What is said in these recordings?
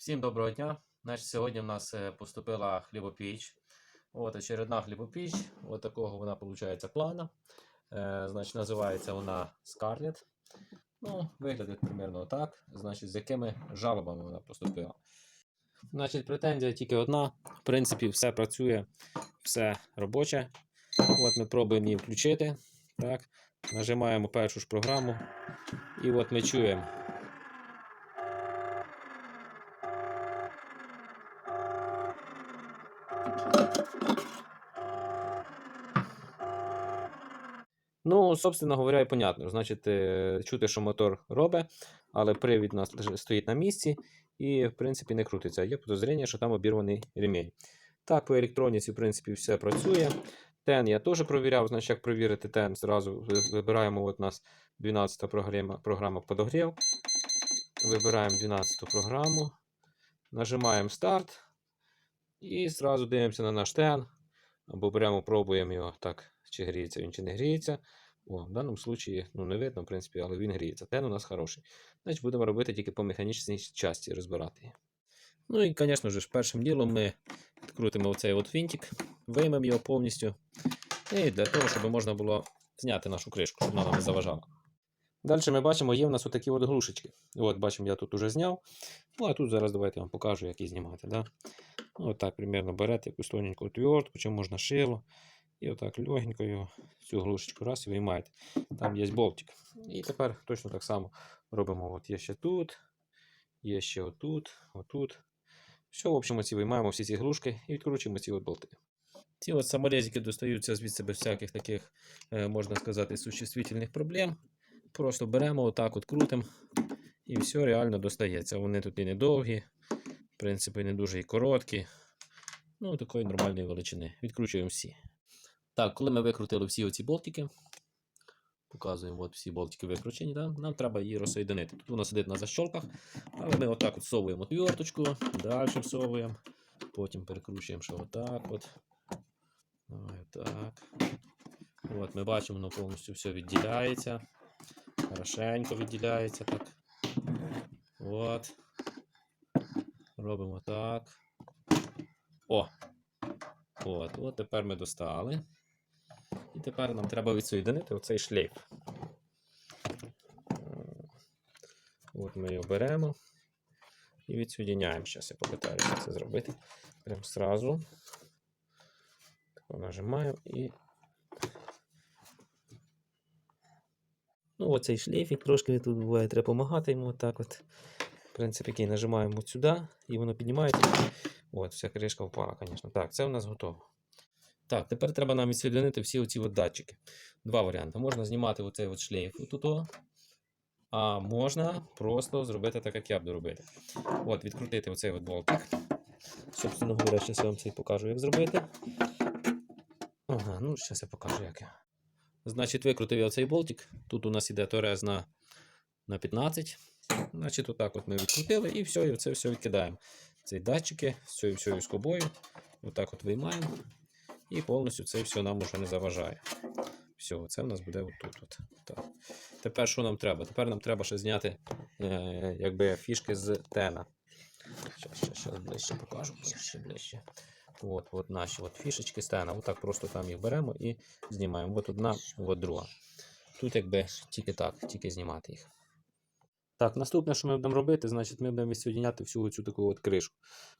Всім доброго дня. Значить, сьогодні в нас поступила хлібопіч. От очередна хлібопіч. От такого вона виходить плана. Значить, називається вона Scarlett. Ну, виглядить примерно так. Значить, з якими жалобами вона поступила. Значить, претензія тільки одна. В принципі, все працює, все робоче. От ми пробуємо її включити. Так. Нажимаємо першу ж програму. І от ми чуємо. Ну, собственно говоря, і понятно. Значить, чути, що мотор робить, але привід у нас стоїть на місці і, в принципі, не крутиться. Є підозріння, що там обірваний ремінь. Так, по електроніці, в принципі, все працює. Тен я теж провіряв. Значить, як провірити тен, зразу вибираємо, от у нас 12-та програма подогрів. Вибираємо 12-ту програму, нажимаємо старт і зразу дивимося на наш тен. Або прямо пробуємо його, так, чи гріється він, чи не гріється. О, в даному випадку, ну, не видно, в принципі, але він гріється. Тен у нас хороший. Значить, будемо робити тільки по механічній часті, розбирати її. Ну і, звісно ж, першим ділом ми відкрутимо оцей от винтик, виймемо його повністю. І для того, щоб можна було зняти нашу кришку, щоб вона нам не заважала. Далі ми бачимо, є в нас отакі от глушечки. От, бачимо, я тут уже зняв. Ну, а тут зараз давайте я вам покажу, як її знімати. Да? Ось так, примерно берете якусь тоненьку отвертку, чи можна шило. І отак легенько цю глушечку раз і виймаєте. Там є болтик. І тепер точно так само робимо. От є ще тут, є ще отут, отут. Все, в общем, оці виймаємо всі ці глушки і відкручуємо ці от болти. Ці от саморезики достаються звідси без всяких таких, можна сказати, существительних проблем. Просто беремо, отак от крутимо і все реально достається. Вони тут і не довгі, в принципі, не дуже і короткі. Ну, такої нормальної величини. Відкручуємо всі. Так, коли ми викрутили всі оці болтики, показуємо, от всі болтики викручені, да? Нам треба її розсоєдинити. Тут вона сидить на защолках, але ми отак от всовуємо отверточку, далі всовуємо, потім перекручуємо ще отак от. Отак. От, ми бачимо, воно повністю все відділяється. Хорошенько відділяється так. От. Робимо так. О! От тепер ми достали. І тепер нам треба відсоєдинити оцей шлейф. От ми його беремо і відсоєдиняємо. Зараз я попитаюся це зробити. Прямо зразу. Так, нажимаємо і... Ну, оцей шлейфик трошки тут буває, треба допомагати йому отак от. В принципі, який нажимаємо от сюди, і воно піднімається. От, вся кришка впала, звісно. Так, це у нас готово. Так, тепер треба нам відсоєдинити всі оці от датчики. Два варіанти. Можна знімати оцей от шлейф отут, а можна просто зробити так, як я буду робити. От, відкрутити оцей от болтик. Собственно говоря, зараз я вам це покажу, як зробити. Ага, ну, зараз я покажу, як я. Значить, викрутив я оцей болтик. Тут у нас іде торез на 15. Значить, отак от ми відкрутили і все, і це все відкидаємо. Ці датчики з цією всією скобою. Отак от виймаємо. І повністю це все нам уже не заважає. Все, це в нас буде отут. От. Так. Тепер що нам треба? Тепер нам треба ще зняти якби фішки з тена. Зараз ближче покажу. Ближче. От наші от фішечки з тена. Отак просто там їх беремо і знімаємо. От одна, от друга. Тут якби тільки так, тільки знімати їх. Так, наступне, що ми будемо робити, значить ми будемо відсоєдиняти всю цю таку от кришу.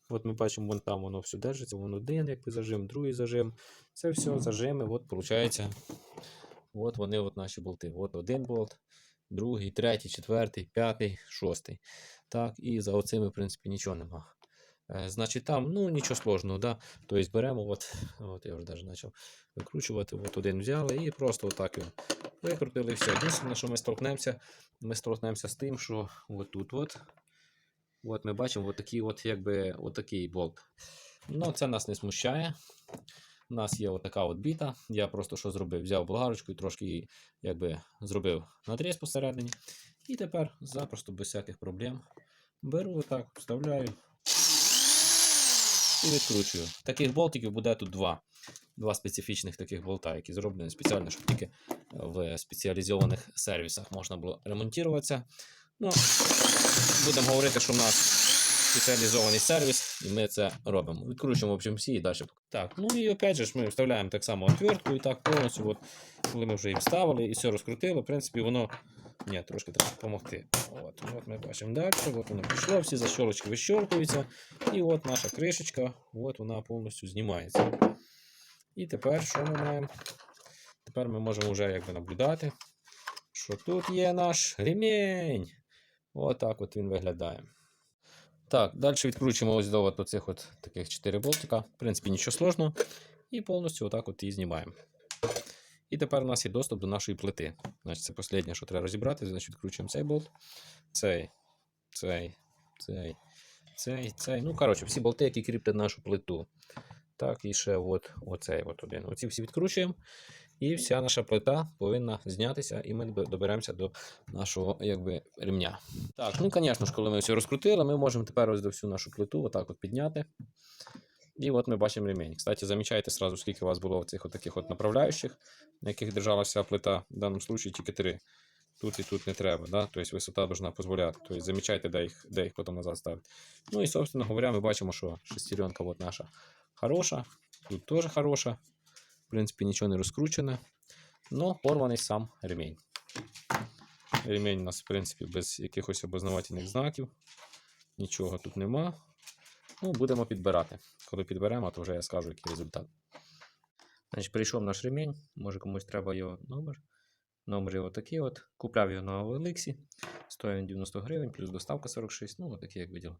От ми бачимо, вон там воно все держиться, вон один якби зажим, другий зажим. Це все зажими, от виходить, от вони от наші болти. От один болт, другий, третій, четвертий, п'ятий, шостий. Так, і за оцими, в принципі, нічого нема. Значить там, ну нічого сложного, да? Тобто беремо, от я вже навіть почав викручувати, от один взяли і просто отак його викрутили, все. Єдине, що ми столкнемося з тим, що отут от ми бачимо отакий болт. Ну, це нас не смущає. У нас є отака от біта. Я просто що зробив? Взяв болгарочку і трошки її якби зробив надріз посередині. І тепер запросто без всяких проблем беру отак, вставляю і відкручую. Таких болтиків буде тут два. Два специфічних таких болта, які зроблені спеціально, щоб тільки в спеціалізованих сервісах можна було ремонтуватися. Ну, будемо говорити, що в нас спеціалізований сервіс, і ми це робимо. Відкручуємо в общем, всі і далі. Так, ну і опять же ми вставляємо так само отвертку і так повністю. От, коли ми вже їм вставили і все розкрутили, в принципі, воно. Ні, трошки треба допомогти. От ми бачимо далі, от воно пішло, всі защолочки вищолкуються. І от наша кришечка, от вона повністю знімається. І тепер що ми маємо? Тепер ми можемо вже якби наблюдати, що тут є наш ремінь. Отак от він виглядає. Так, далі відкручуємо ось до цих от таких 4 болтика. В принципі, нічого складного. І повністю отак от її знімаємо. І тепер у нас є доступ до нашої плити. Значить, це останнє, що треба розібрати. Значить, відкручуємо цей болт, цей. Ну, коротше, всі болти, які кріплять нашу плиту. Так, і ще оцей один. Оці всі відкручуємо. І вся наша плита повинна знятися, і ми доберемося до нашого якби, ремня. Так, ну, звісно ж, коли ми все розкрутили, ми можемо тепер ось до всю нашу плиту отак от підняти. І от ми бачимо ремінь. Кстати, замічайте сразу, скільки у вас було цих таких от направляючих, на яких держалася вся плита. В даному випадку тільки 3. Тут і тут не треба, да? Тобто висота повинна дозволяти. Тобто замічайте, де їх потім назад ставити. Ну і, собственно говоря, ми бачимо, що шестеренка от наша хороша. Тут теж хороша. В принципі, нічого не розкручене. Но порваний сам ремінь. Ремінь у нас, в принципі, без якихось опознавательних знаків. Нічого тут нема. Ну, будемо підбирати. Коли підберемо, то вже я скажу, який результат. Значить, прийшов наш ремінь. Може комусь треба його номер. Номер його такий от. Купляв його на OLX. Стоїть він 90 гривень, плюс доставка 46. Ну, отакий, як виділи.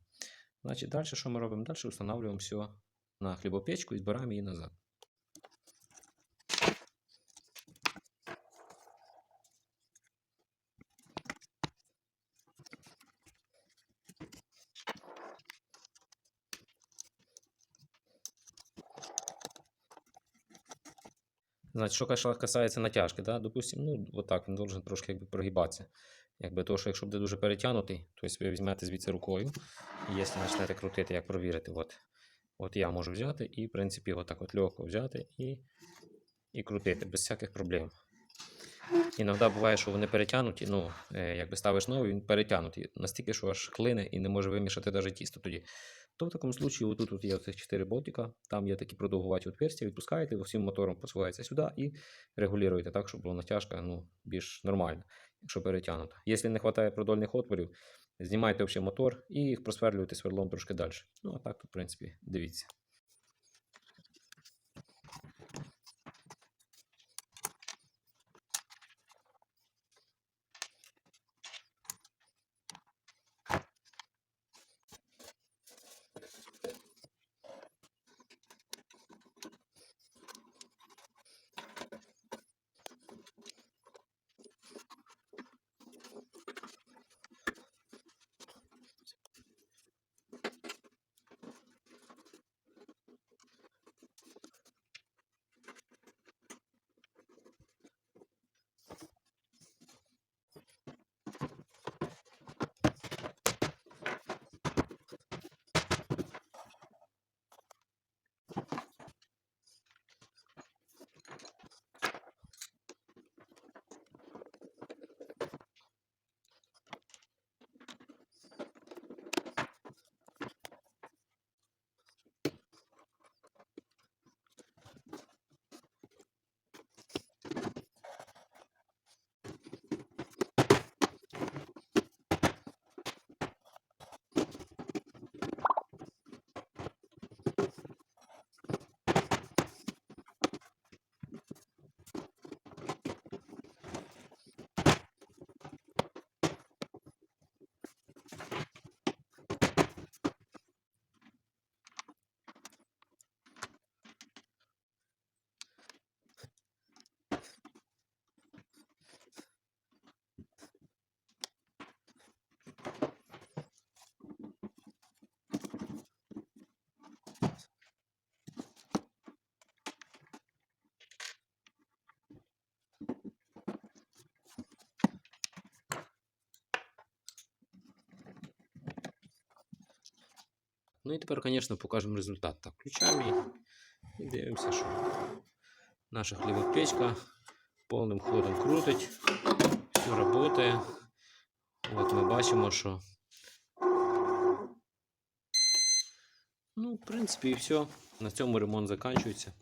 Значить, далі що ми робимо? Далі встановлюємо все на хлібопечку і збираємо її назад. Значить, що касається натяжки, да? Допустимо, ну, отак він должен трошки якби прогибатися. Якби то, що якщо буде дуже перетягнутий, то ви візьмете звідси рукою. І якщо почнете крутити, як провірити, от я можу взяти і, в принципі, отак от легко взяти і крутити, без всяких проблем. Іноді буває, що вони перетягнуті, ну, якби ставиш новий, він перетягнутий. Настільки, що аж клине і не може вимішати навіть тісто тоді. То в такому випадку, отут є оцих 4 болтика, там є такі продовгуваті отверстия, відпускаєте, всім мотором посувається сюди і регулюєте так, щоб була натяжка ну, більш нормальна, якщо перетягнута. Якщо не вистачає продольних отворів, знімайте взагалі мотор і їх просверлюєте сверлом трошки далі. Ну, а так тут, в принципі, дивіться. Ну і тепер, звісно, покажемо результат. Так, включаємо її і дивимося, що наша хлібопечка повним ходом крутить, все працює. От ми бачимо, що Ну, в принципі, і все. На цьому ремонт закінчується.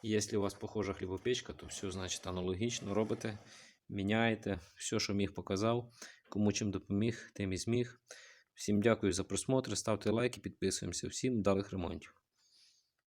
Якщо у вас похожа хлібопечка, то все, значить, аналогічно робите, міняєте. Все, що міг, показав. Кому чим допоміг, тим і зміг. Всім дякую за просмотр, ставте лайки, підписуємося. Всім вдалих ремонтів.